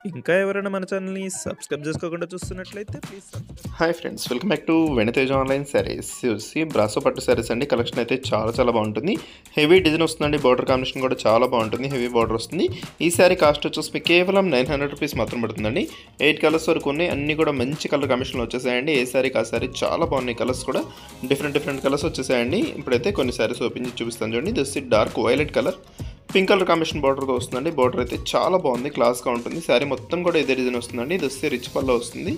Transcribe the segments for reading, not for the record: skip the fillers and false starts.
ఇంకా ఎవరైనా మన ఛానల్‌ని సబ్స్క్రైబ్ చేసుకోకుండా చూస్తున్నట్లయితే please subscribe. Hi friends, welcome back to వెనితేజ్ online saris. చూసి బ్రాసో పట్టు శారీస్ అండి. కలెక్షన్ అయితే చాలా బాగుంటుంది. హెవీ డిజైన్ వస్తుందండి. బార్డర్ కాంబినేషన్ కూడా చాలా బాగుంటుంది. హెవీ బార్డర్ వస్తుంది. ఈ శారీ కాస్ట్ వచ్చేసి మీకు కేవలం 900 రూపీస్ మాత్రం పడుతుందండి. 8 కలర్స్ వరకు ఉన్నాయి. అన్నీ కూడా మంచి కలర్ కాంబినేషన్లో వచ్చేసాయండి. ఏ శారీకి ఆ శారీ చాలా బాగున్నాయి. కలర్స్ కూడా డిఫరెంట్ కలర్స్ వచ్చేసాయండి. ఇప్పుడైతే కొన్ని శారీస్ ఓపెన్ చేసి చూపిస్తాను చూడండి. This is dark violet colour, pink colour combination బార్డర్తో వస్తుందండి. బార్డర్ అయితే చాలా బాగుంది, క్లాస్గా ఉంటుంది. శారీ మొత్తం కూడా ఇదే డిజైన్ వస్తుందండి. ఇది వస్తే రిచ్ పల్లో వస్తుంది.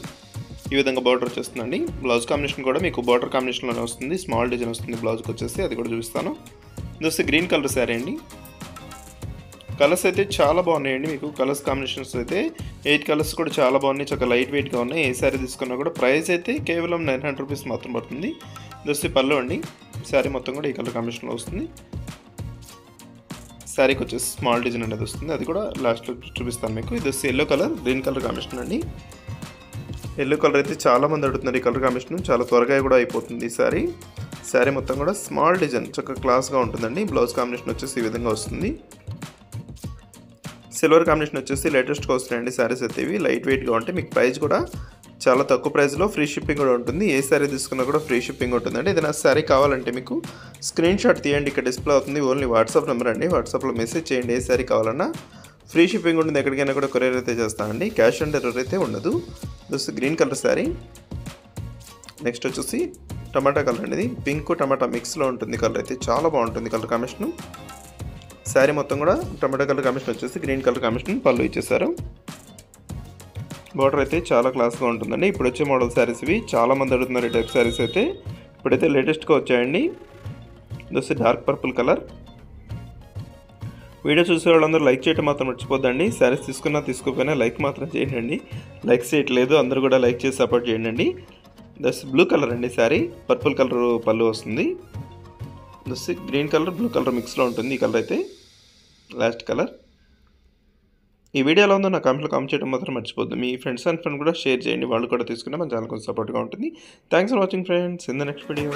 ఈ విధంగా బార్డర్ వచ్చేస్తుందండి. బ్లౌజ్ కాంబినేషన్ కూడా మీకు బార్డర్ కాంబినేషన్లోనే వస్తుంది. స్మాల్ డిజైన్ వస్తుంది బ్లౌజ్కి వచ్చేసి, అది కూడా చూపిస్తాను. ఇది వస్తే గ్రీన్ కలర్ శారీ అండి. కలర్స్ అయితే చాలా బాగున్నాయండి. మీకు కలర్స్ కాంబినేషన్స్ అయితే 8 కలర్స్ కూడా చాలా బాగున్నాయి. చక్కగా లైట్ వెయిట్గా ఉన్నాయి. ఏ శారీ తీసుకున్నా కూడా ప్రైస్ అయితే కేవలం 900 రూపీస్ మాత్రం పడుతుంది. ఇది వస్తే పళ్ళు అండి. శారీ మొత్తం కూడా ఈ కలర్ కాంబినేషన్లో వస్తుంది. శారీకి వచ్చేసి స్మాల్ డిజైన్ అనేది వస్తుంది. అది కూడా లాస్ట్లో చూపిస్తాను మీకు. ఇది వచ్చి yellow colour, green colour combination అండి. ఎల్లో కలర్ అయితే చాలా మంది అడుగుతున్నారు. ఈ కలర్ కాంబినేషన్ చాలా త్వరగా కూడా అయిపోతుంది. ఈ శారీ మొత్తం కూడా స్మాల్ డిజైన్ చక్కగా క్లాస్గా ఉంటుందండి. బ్లౌజ్ కాంబినేషన్ వచ్చేసి ఈ విధంగా వస్తుంది. సిల్వర్ కాంబినేషన్ వచ్చేసి లేటెస్ట్గా వస్తున్నాయండి శారీస్ అయితే. ఇవి లైట్ వెయిట్గా ఉంటాయి. మీకు ప్రైస్ కూడా చాలా తక్కువ ప్రైస్లో ఫ్రీ షిప్పింగ్ కూడా ఉంటుంది. ఏ శారీ తీసుకున్నా కూడా ఫ్రీ షిప్పింగ్ ఉంటుందండి. ఏదైనా శారీ కావాలంటే మీకు స్క్రీన్ షాట్ తీయండి. ఇక్కడ డిస్ప్లే అవుతుంది. ఓన్లీ వాట్సాప్ నెంబర్ అండి. వాట్సాప్లో మెసేజ్ చేయండి. ఏ శారీ కావాలన్నా ఫ్రీ షిప్పింగ్ ఉంటుంది. ఎక్కడికైనా కూడా కొరియర్ అయితే చేస్తానండి. క్యాష్ ఆన్ డెలివరీ అయితే ఉండదు. This green colour sari. Next వచ్చేసి టమాటా కలర్ అనేది. పింక్ టమాటా మిక్స్లో ఉంటుంది. కలర్ అయితే చాలా బాగుంటుంది కలర్ కాంబినేషన్. శారీ మొత్తం కూడా టమాటా కలర్ కాంబినేషన్ వచ్చేసి గ్రీన్ కలర్ కాంబినేషన్ పళ్ళు ఇచ్చేసారు. బార్డర్ అయితే చాలా క్లాస్గా ఉంటుందండి. ఇప్పుడు వచ్చే మోడల్ శారీస్ ఇవి. చాలా మంది అడుగుతున్నారు ఈ టైప్ శారీస్ అయితే. ఇప్పుడైతే లేటెస్ట్గా వచ్చాయండి. Those dark purple colour. Video చూసే వాళ్ళందరూ లైక్ చేయడం మాత్రం మర్చిపోద్దండి. శారీస్ తీసుకున్నా తీసుకోకపోయినా లైక్ మాత్రం చేయండి. లైక్ చేయట్లేదు, అందరూ కూడా లైక్ చేసి సపోర్ట్ చేయండి. దస్ బ్లూ కలర్ అండి శారీ. పర్పుల్ కలర్ పళ్ళు వస్తుంది. దస్ గ్రీన్ కలర్ బ్లూ కలర్ మిక్స్లో ఉంటుంది. ఈ కలర్ అయితే లాస్ట్ కలర్. ఈ వీడియో ఎలా ఉందో నా కామెంట్లో కామెంట్ చేయడం మాత్రం మర్చిపోద్దు. మీ ఫ్రెండ్స్ అండ్ ఫ్రెండ్ కూడా షేర్ చేయండి. వాళ్ళు కూడా తీసుకుని మన ఛానల్ కొంచెం సపోర్ట్గా ఉంటుంది. Thanks for watching friends. In the next video.